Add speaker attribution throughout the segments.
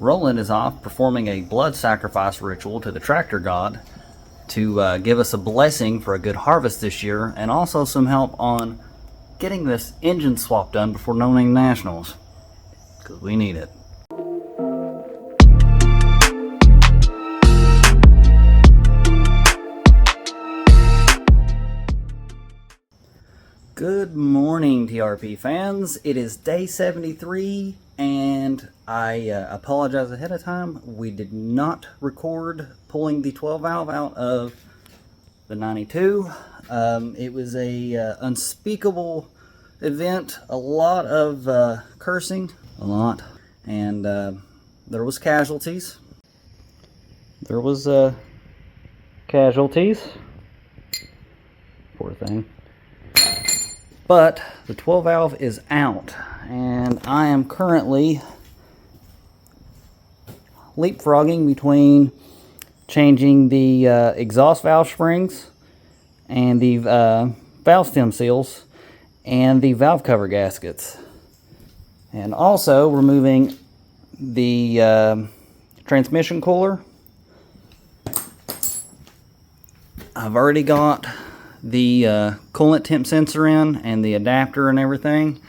Speaker 1: Roland is off performing a blood sacrifice ritual to the tractor god to give us a blessing for a good harvest this year, and also some help on getting this engine swap done before No Name Nationals, because we need it. Good morning, TRP fans. It is day 73, and I apologize ahead of time. We did not record pulling the 12 valve out of the 92. It was a unspeakable event, a lot of cursing, and there was casualties. Poor thing. But the 12 valve is out, and I am currently leapfrogging between changing the exhaust valve springs and the valve stem seals and the valve cover gaskets, and also removing the transmission cooler. I've already got the coolant temp sensor in and the adapter and everything,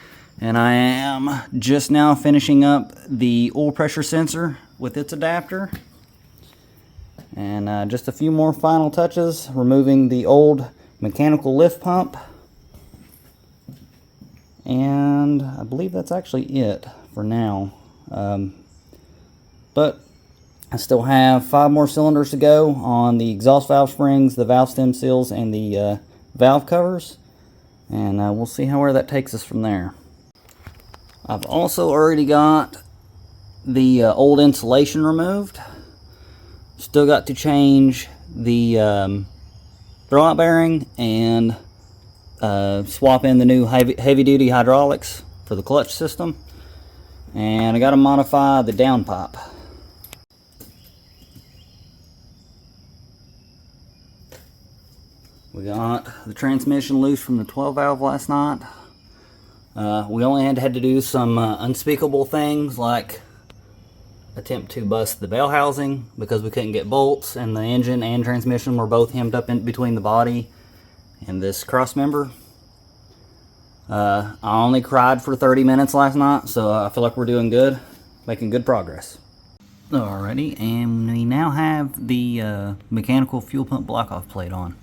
Speaker 1: and I am just now finishing up the oil pressure sensor with its adapter, and just a few more final touches, removing the old mechanical lift pump, and I believe that's actually it for now. But I still have 5 more cylinders to go on the exhaust valve springs, the valve stem seals, and the valve covers, and we'll see where that takes us from there. I've also already got the old insulation removed. Still got to change the throwout bearing and swap in the new heavy-duty hydraulics for the clutch system, and I got to modify the downpipe. We got the transmission loose from the 12 valve last night. We only had to do some unspeakable things like attempt to bust the bell housing because we couldn't get bolts, and the engine and transmission were both hemmed up in between the body and this cross member. I only cried for 30 minutes last night, so I feel like we're doing good, making good progress. Alrighty, and we now have the mechanical fuel pump block-off plate on.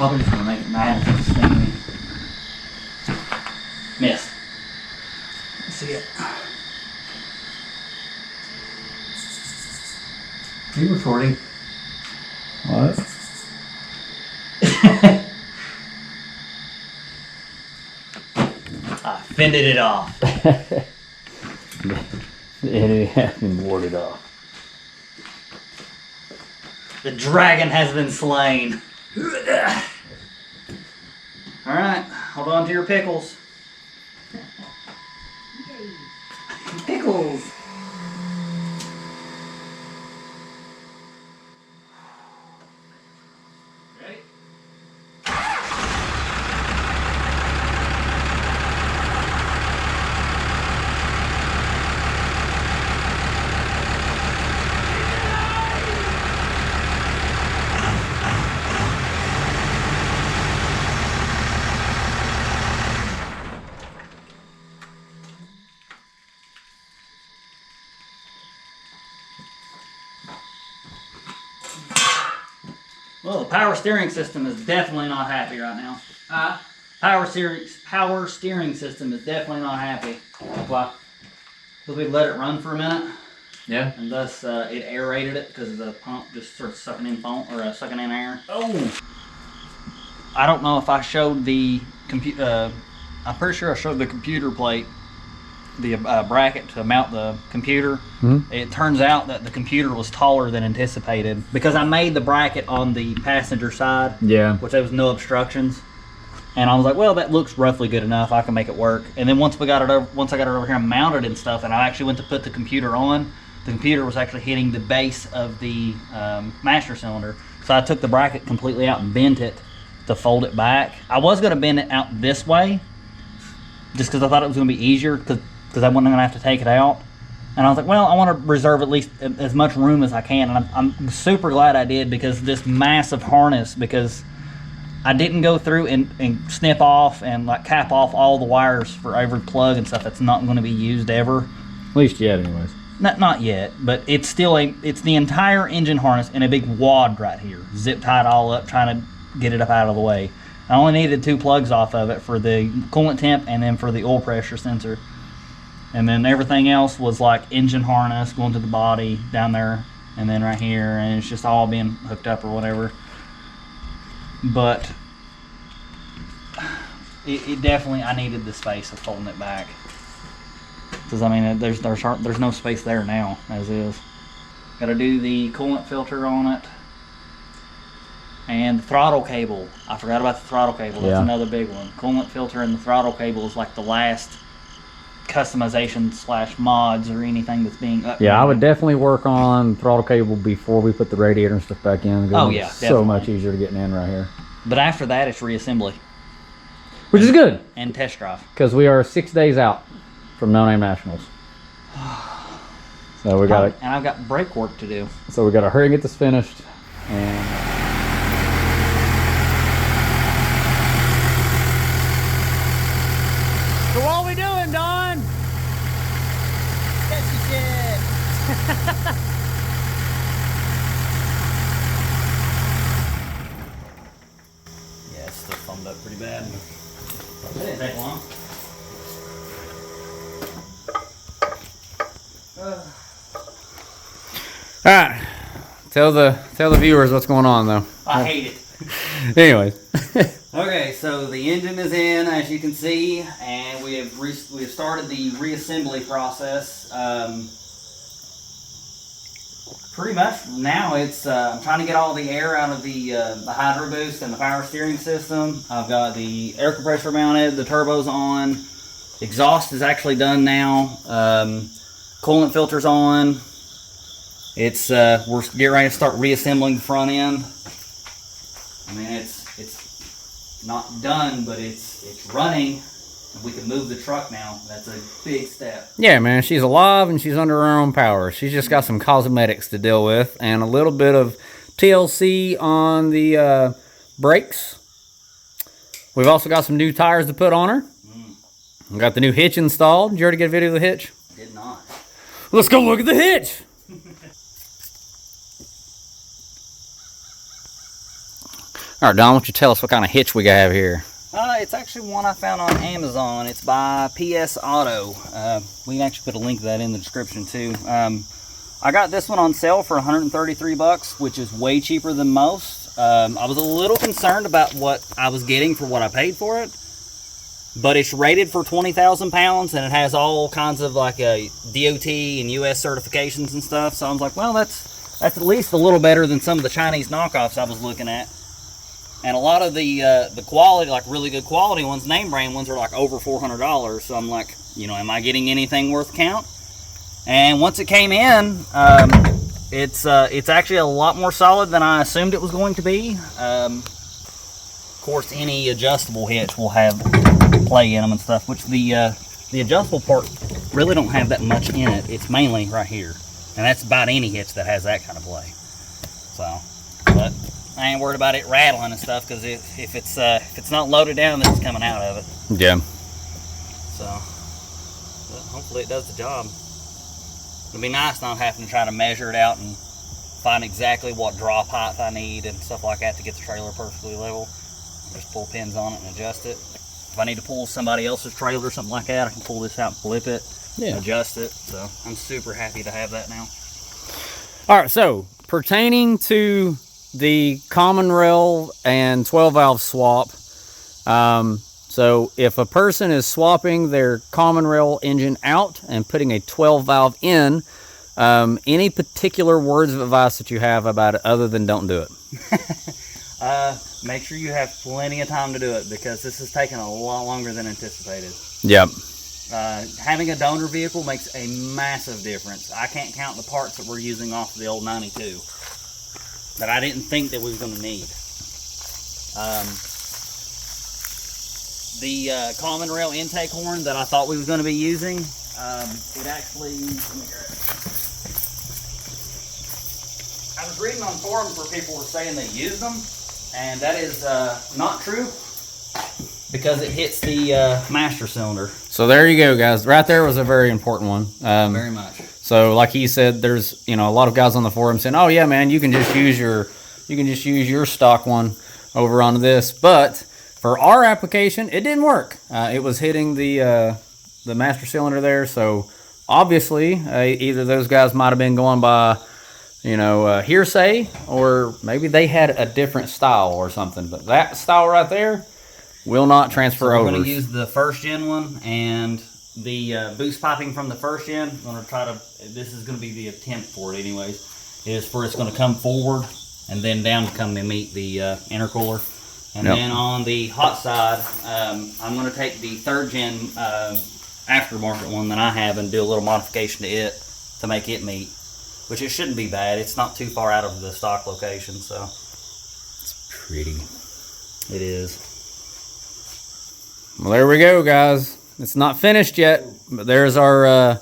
Speaker 1: Probably just gonna make it mad if it's stinging. Miss. Let's see it.
Speaker 2: Are you recording?
Speaker 1: What? I fended it off.
Speaker 2: It has been warded off.
Speaker 1: The dragon has been slain. Alright, hold on to your pickles. Pickles! Ready? Well, the power steering system is definitely not happy right now. Power steering system is definitely not happy.
Speaker 2: Why?
Speaker 1: Because we let it run for a minute.
Speaker 2: Yeah.
Speaker 1: And thus it aerated it because the pump just starts sucking in foam or sucking in air. Oh! I don't know if I showed the computer. I'm pretty sure I showed the computer plate, the bracket to mount the computer.
Speaker 2: Mm-hmm.
Speaker 1: It turns out that the computer was taller than anticipated because I made the bracket on the passenger side.
Speaker 2: Yeah.
Speaker 1: Which there was no obstructions. And I was like, well, that looks roughly good enough. I can make it work. And then once I got it over here and mounted and stuff, and I actually went to put the computer on, the computer was actually hitting the base of the master cylinder. So I took the bracket completely out and bent it to fold it back. I was going to bend it out this way, just because I thought it was going to be easier, because I wasn't going to have to take it out. And I was like, well, I want to reserve at least as much room as I can. And I'm super glad I did, because this massive harness, because I didn't go through and snip off and like cap off all the wires for every plug and stuff that's not going to be used ever.
Speaker 2: At least yet, anyways.
Speaker 1: Not yet, but it's still it's the entire engine harness in a big wad right here, zip tied all up, trying to get it up out of the way. I only needed 2 plugs off of it, for the coolant temp and then for the oil pressure sensor. And then everything else was like engine harness going to the body down there, and then right here, and it's just all being hooked up or whatever. But it definitely, I needed the space of folding it back, because I mean there's no space there now as is. Got to do the coolant filter on it, and the throttle cable. I forgot about the throttle cable. That's another big one. Coolant filter and the throttle cable is like the last customization / mods or anything that's being upgraded.
Speaker 2: Yeah, I would definitely work on throttle cable before we put the radiator and stuff back in.
Speaker 1: Oh yeah,
Speaker 2: it's
Speaker 1: definitely.
Speaker 2: so much easier to get in right here.
Speaker 1: But after that, it's reassembly.
Speaker 2: Which is good.
Speaker 1: And test drive.
Speaker 2: Because we are 6 days out from No Name Nationals. So we got
Speaker 1: and I've got brake work to do.
Speaker 2: So we got to hurry and get this finished. And
Speaker 1: So what are we doing, Don? Catchy shit. Yeah, it's still foamed up pretty bad. It didn't take long.
Speaker 2: all right, tell the viewers what's going on though.
Speaker 1: I hate it.
Speaker 2: Anyways.
Speaker 1: Okay, so the engine is in, as you can see, and we have started the reassembly process. Pretty much now it's I'm trying to get all the air out of the hydro boost and the power steering system. I've got the air compressor mounted, the turbos on, exhaust is actually done now, coolant filter's on. It's we're getting ready to start reassembling the front end. I mean, it's not done, but it's running. We can move the truck now. That's a big step.
Speaker 2: Yeah, man, she's alive and she's under her own power. She's just got some cosmetics to deal with and a little bit of TLC on the brakes. We've also got some new tires to put on her. We got the new hitch installed. Did you already get a video of the hitch?
Speaker 1: Did not.
Speaker 2: Let's go look at the hitch. All right, Don, why don't you tell us what kind of hitch we have here?
Speaker 1: It's actually one I found on Amazon. It's by PS Auto. We can actually put a link to that in the description too. I got this one on sale for 133 bucks, which is way cheaper than most. I was a little concerned about what I was getting for what I paid for it, but it's rated for 20,000 pounds and it has all kinds of like DOT and US certifications and stuff. So I was like, well, that's at least a little better than some of the Chinese knockoffs I was looking at. And a lot of the quality, like really good quality ones, name brand ones, are like over $400. So I'm like, you know, am I getting anything worth count? And once it came in, it's actually a lot more solid than I assumed it was going to be. Of course, any adjustable hitch will have play in them and stuff, which the adjustable part really don't have that much in it. It's mainly right here, and that's about any hitch that has that kind of play. So, but I ain't worried about it rattling and stuff, because if it's not loaded down, then it's coming out of it.
Speaker 2: Yeah.
Speaker 1: So, but hopefully it does the job. It'll be nice not having to try to measure it out and find exactly what draw height I need and stuff like that to get the trailer perfectly level. Just pull pins on it and adjust it. If I need to pull somebody else's trailer or something like that, I can pull this out and flip it, adjust it. So I'm super happy to have that now.
Speaker 2: All right, so pertaining to the common rail and 12 valve swap, so if a person is swapping their common rail engine out and putting a 12 valve in, any particular words of advice that you have about it other than don't do it?
Speaker 1: Make sure you have plenty of time to do it, because this is taking a lot longer than anticipated.
Speaker 2: Yep.
Speaker 1: Having a donor vehicle makes a massive difference. I can't count the parts that we're using off of the old 92 that I didn't think that we were going to need. The common rail intake horn that I thought we were going to be using, it actually, I was reading on forums where people were saying they used them, and that is not true, because it hits the master cylinder.
Speaker 2: So there you go, guys. Right there was a very important one.
Speaker 1: Very much.
Speaker 2: So like he said, there's a lot of guys on the forum saying, "Oh yeah, man, you can just use your stock one over onto this." But for our application, it didn't work. It was hitting the master cylinder there. So obviously, either those guys might have been going by hearsay, or maybe they had a different style or something. But that style right there will not transfer over.
Speaker 1: We're going to use the first gen one, and the boost piping from the first gen. I'm going to try to, this is going to be the attempt for it anyways, is for it's going to come forward and then down to come and meet the intercooler. And then on the hot side, I'm going to take the third gen aftermarket one that I have and do a little modification to it to make it meet, which it shouldn't be bad. It's not too far out of the stock location, so.
Speaker 2: It's pretty.
Speaker 1: It is.
Speaker 2: Well, there we go, guys. It's not finished yet, but there's our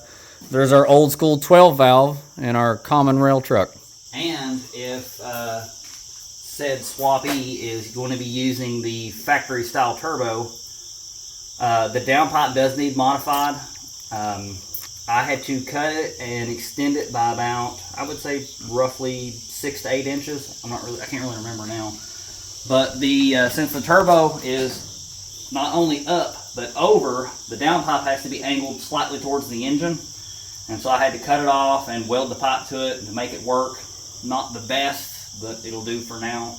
Speaker 2: old school 12 valve in our common rail truck.
Speaker 1: And if said swappee is going to be using the factory style turbo, the downpipe does need modified. I had to cut it and extend it by about, I would say, roughly 6 to 8 inches. I can't really remember now. But the since the turbo is not only up but over, the downpipe has to be angled slightly towards the engine, and so I had to cut it off and weld the pipe to it to make it work. Not the best, but it'll do for now.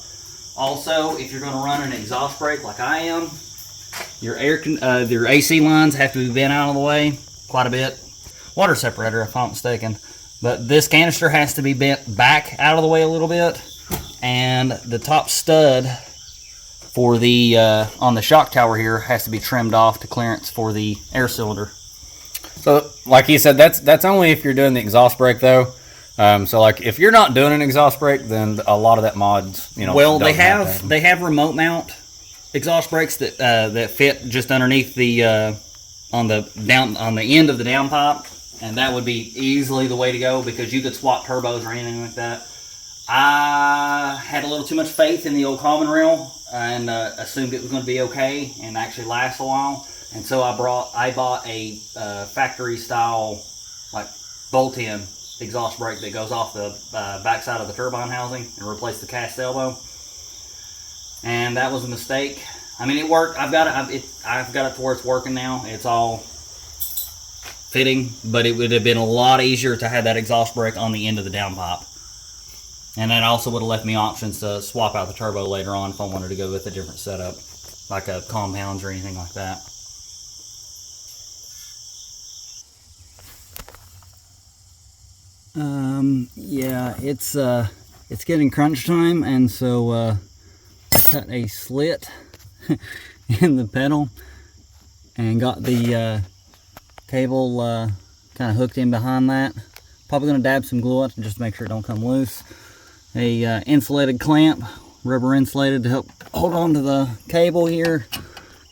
Speaker 1: Also, if you're going to run an exhaust brake like I am, your your AC lines have to be bent out of the way quite a bit. Water separator, if I'm not mistaken, but this canister has to be bent back out of the way a little bit, and the top stud for the on the shock tower here has to be trimmed off to clearance for the air cylinder.
Speaker 2: So, like he said, that's only if you're doing the exhaust brake, though. So, like, if you're not doing an exhaust brake, then a lot of that mods,
Speaker 1: Well, they have remote mount exhaust brakes that that fit just underneath the on the end of the downpipe, and that would be easily the way to go, because you could swap turbos or anything like that. I had a little too much faith in the old common rail and assumed it was going to be okay and actually last a while, and so I bought a factory style like bolt-in exhaust brake that goes off the backside of the turbine housing and replaced the cast elbow. and that was a mistake. I mean, it worked. I've got it to where it's working now. It's all fitting, but it would have been a lot easier to have that exhaust brake on the end of the downpipe. And that also would have left me options to swap out the turbo later on if I wanted to go with a different setup, like a compounds or anything like that. Yeah, it's getting crunch time, and so I cut a slit in the pedal and got the cable kind of hooked in behind that. Probably going to dab some glue on it just to make sure it don't come loose. A insulated clamp, rubber insulated, to help hold on to the cable here.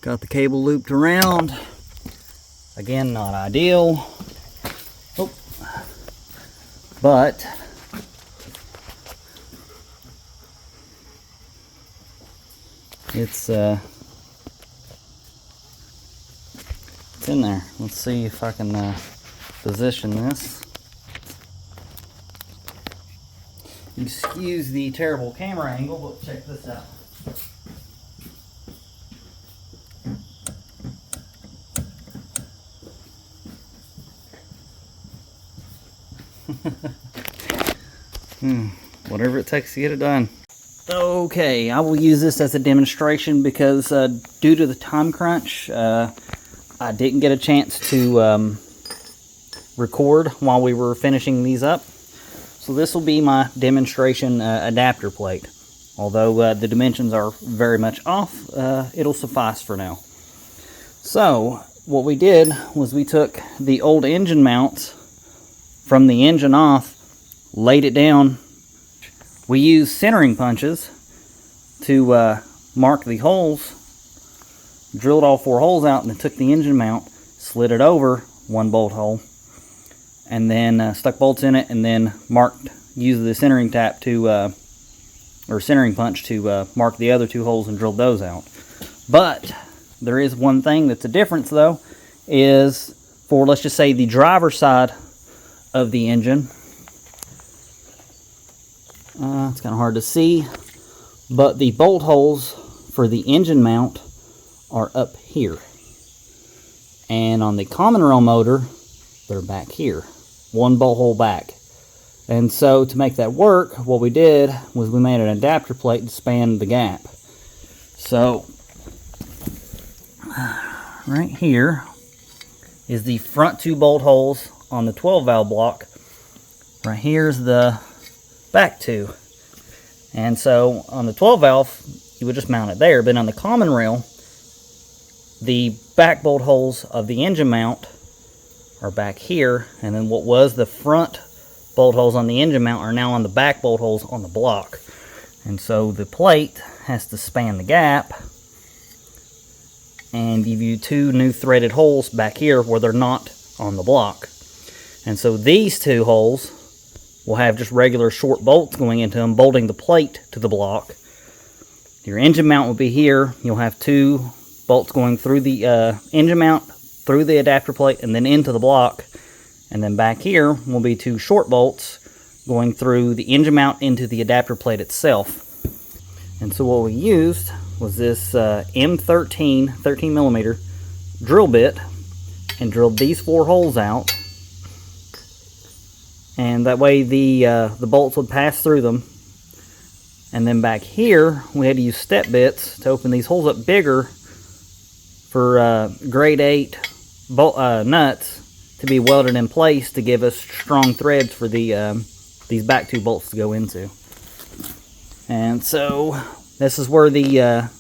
Speaker 1: Got the cable looped around. Again, not ideal. Oh. But it's in there. Let's see if I can position this. Excuse the terrible camera angle, but check this out. Whatever it takes to get it done. Okay, I will use this as a demonstration because due to the time crunch, I didn't get a chance to record while we were finishing these up. So this will be my demonstration adapter plate. Although the dimensions are very much off, it'll suffice for now. So what we did was we took the old engine mounts from the engine off, laid it down. We used centering punches to mark the holes, drilled all 4 holes out, and then took the engine mount, slid it over 1 bolt hole, and then stuck bolts in it, and then used the centering tap to, or centering punch to mark the other 2 holes and drilled those out. But there is one thing that's a difference though, is for, let's just say, the driver's side of the engine. It's kind of hard to see, but the bolt holes for the engine mount are up here. And on the common rail motor, they're back here. 1 bolt hole back. And so to make that work, what we did was we made an adapter plate to span the gap. So right here is the front 2 bolt holes on the 12 valve block. Right here's the back 2. And so on the 12 valve, you would just mount it there. But on the common rail, the back bolt holes of the engine mount are back here, and then what was the front bolt holes on the engine mount are now on the back bolt holes on the block. And so the plate has to span the gap and give you 2 new threaded holes back here where they're not on the block. And so these 2 holes will have just regular short bolts going into them, bolting the plate to the block. Your engine mount will be here. You'll have 2 bolts going through the engine mount, through the adapter plate, and then into the block. And then back here will be 2 short bolts going through the engine mount into the adapter plate itself. And so what we used was this M13 13mm drill bit, and drilled these 4 holes out. And that way the bolts would pass through them. And then back here, we had to use step bits to open these holes up bigger for grade 8 nuts to be welded in place to give us strong threads for the these back 2 bolts to go into. And so this is where the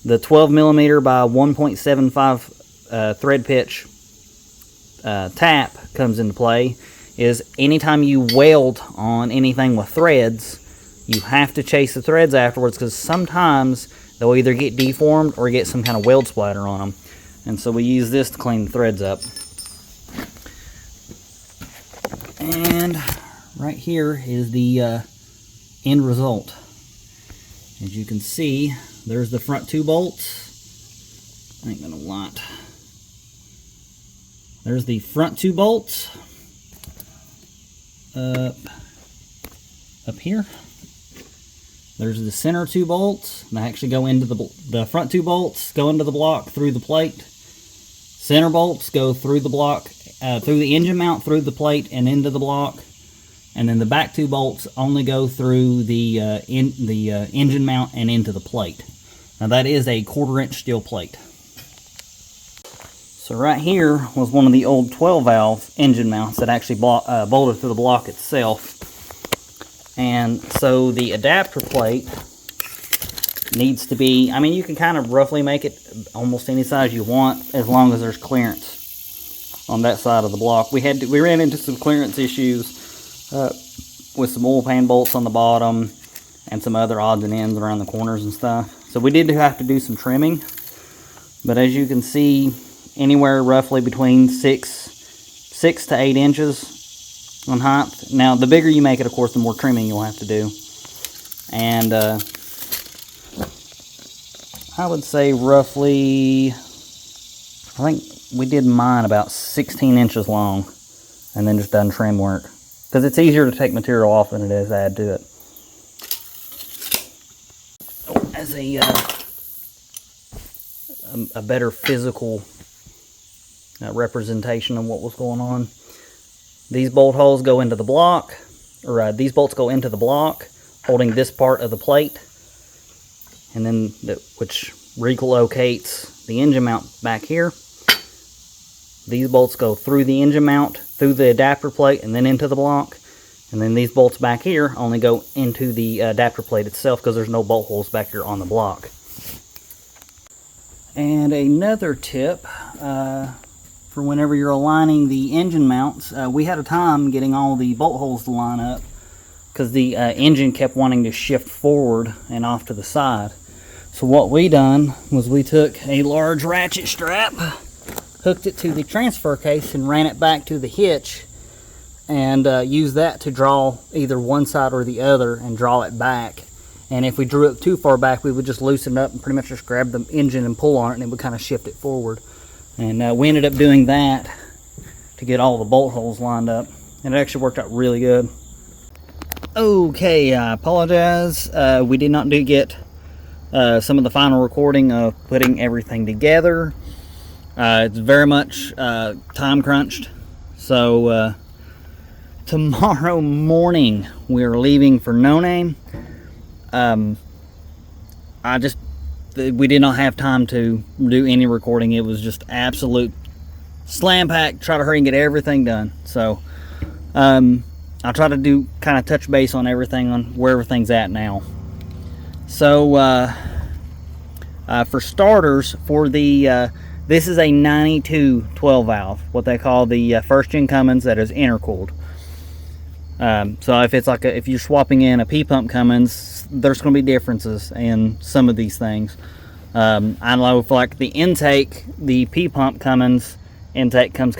Speaker 1: 12mm by 1.75 thread pitch tap comes into play. Is anytime you weld on anything with threads, you have to chase the threads afterwards, because sometimes they'll either get deformed or get some kind of weld splatter on them. And so we use this to clean the threads up. And right here is the end result. As you can see, there's the front 2 bolts. I ain't gonna light. There's the front 2 bolts. Up here, There's the center 2 bolts. They actually go into the front 2 bolts go into the block through the plate. Center bolts go through the block, through the engine mount, through the plate, and into the block. And then the back 2 bolts only go through the engine mount and into the plate. Now that is a 1/4 inch steel plate. So right here was one of the old 12 valve engine mounts that actually bolted to the block itself. And so the adapter plate needs to be, I mean, you can kind of roughly make it almost any size you want as long as there's clearance on that side of the block. We ran into some clearance issues with some oil pan bolts on the bottom and some other odds and ends around the corners and stuff. So we did have to do some trimming, but as you can see, anywhere roughly between 6 to 8 inches on height. Now, the bigger you make it, of course, the more trimming you'll have to do. And I would say roughly, I think we did mine about 16 inches long, and then just done trim work. Because it's easier to take material off than it is to add to it. As a better physical representation of what was going on, these bolt holes go into the block, or these bolts go into the block, holding this part of the plate, and then which relocates the engine mount back here. These bolts go through the engine mount, through the adapter plate, and then into the block. And then these bolts back here only go into the adapter plate itself because there's no bolt holes back here on the block. And another tip for whenever you're aligning the engine mounts, we had a time getting all the bolt holes to line up because the engine kept wanting to shift forward and off to the side. So what we done was we took a large ratchet strap, hooked it to the transfer case, and ran it back to the hitch, and used that to draw either one side or the other and draw it back. And if we drew it too far back, we would just loosen it up and pretty much just grab the engine and pull on it, and it would kind of shift it forward. And we ended up doing that to get all the bolt holes lined up, and it actually worked out really good. Okay, I apologize. We did not get some of the final recording of putting everything together. It's very much time crunched. So tomorrow morning we're leaving for No Name. We did not have time to do any recording. It was just absolute slam pack. Try to hurry and get everything done. So I'll try to kind of touch base on everything, on where everything's at now. So for starters, for the this is a 92 12 valve, what they call the first gen Cummins that is intercooled. So if it's if you're swapping in a P-pump Cummins, there's going to be differences in some of these things. I know for like the intake, the P-pump Cummins intake comes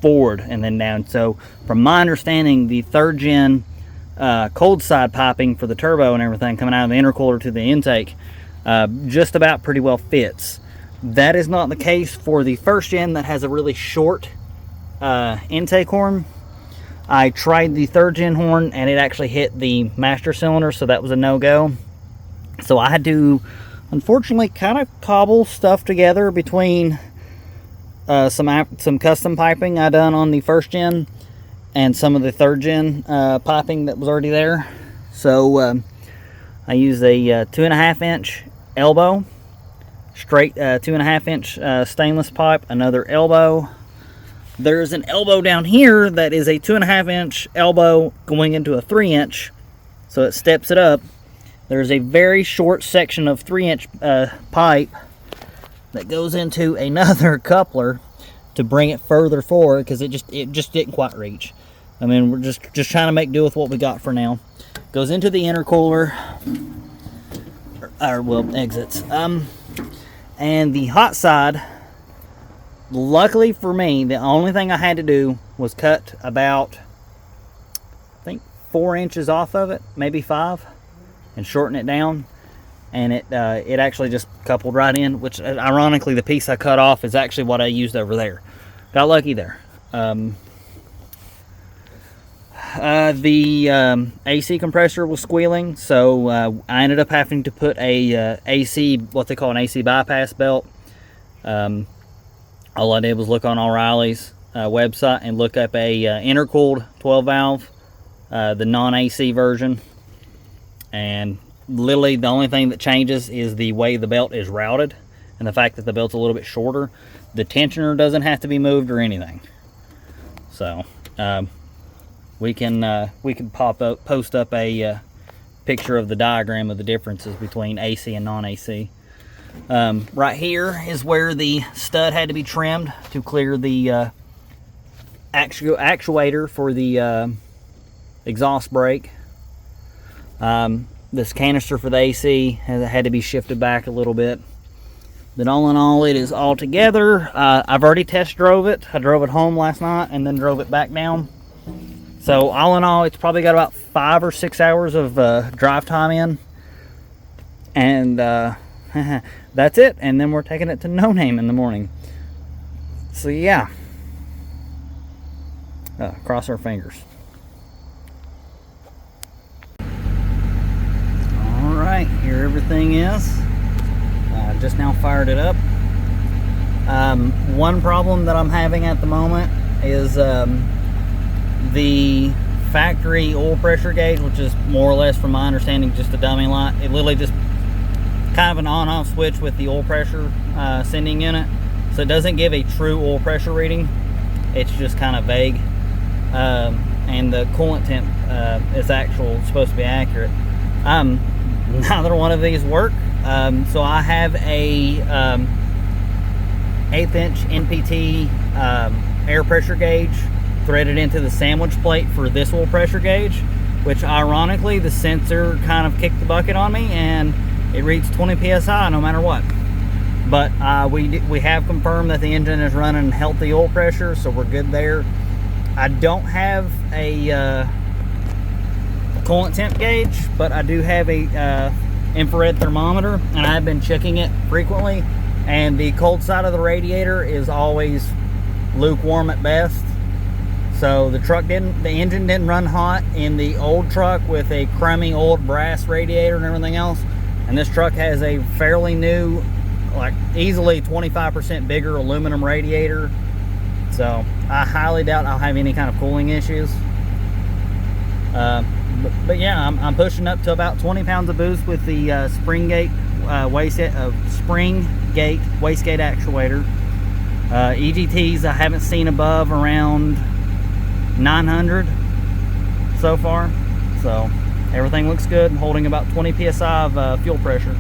Speaker 1: forward and then down. So from my understanding, the 3rd gen cold side piping for the turbo and everything coming out of the intercooler to the intake just about pretty well fits. That is not the case for the 1st gen that has a really short intake horn. I tried the 3rd gen horn and it actually hit the master cylinder, so that was a no-go. So I had to, unfortunately, kind of cobble stuff together between some custom piping I done on the 1st gen and some of the 3rd gen piping that was already there. So I used a 2.5 inch elbow, straight 2.5 inch stainless pipe, another elbow. There's an elbow down here that is a 2.5 inch elbow going into a 3 inch, so it steps it up. There's a very short section of 3 inch pipe that goes into another coupler to bring it further forward because it just didn't quite reach. I mean, we're just trying to make do with what we got for now. Goes into the intercooler, or well, exits. And the hot side, luckily for me, the only thing I had to do was cut about, I think, 4 inches off of it, maybe 5, and shorten it down. And it actually just coupled right in, which ironically the piece I cut off is actually what I used over there. Got lucky there. the AC compressor was squealing, so I ended up having to put a AC, what they call an AC bypass belt. All I did was look on O'Reilly's website and look up a intercooled 12 valve, the non-AC version, and literally the only thing that changes is the way the belt is routed and the fact that the belt's a little bit shorter. The tensioner doesn't have to be moved or anything. So we can post up a picture of the diagram of the differences between AC and non-AC. Right here is where the stud had to be trimmed to clear the actuator for the exhaust brake. This canister for the AC had to be shifted back a little bit. But all in all, it is all together. I've already test drove it. I drove it home last night and then drove it back down. So all in all, it's probably got about 5 or 6 hours of drive time in. And that's it. And then we're taking it to No Name in the morning. So yeah. Cross our fingers. Alright, here everything is. Just now fired it up. One problem that I'm having at the moment is the factory oil pressure gauge, which is more or less, from my understanding, just a dummy light. It literally just kind of an on-off switch with the oil pressure sending unit, so it doesn't give a true oil pressure reading. It's just kind of vague, and the coolant temp is supposed to be accurate. Neither one of these work. So I have a 1/8 inch NPT air pressure gauge threaded into the sandwich plate for this oil pressure gauge, which ironically the sensor kind of kicked the bucket on me and it reads 20 psi no matter what. But we have confirmed that the engine is running healthy oil pressure, so we're good there. I don't have a coolant temp gauge, but I do have a infrared thermometer, and I've been checking it frequently, and the cold side of the radiator is always lukewarm at best. So the engine didn't run hot in the old truck with a crummy old brass radiator and everything else, and this truck has a fairly new, like easily 25% bigger aluminum radiator, so I highly doubt I'll have any kind of cooling issues. But yeah, I'm pushing up to about 20 pounds of boost with the Spring-Gate wastegate actuator. EGTs I haven't seen above around 900 so far, so everything looks good. I'm holding about 20 psi of fuel pressure.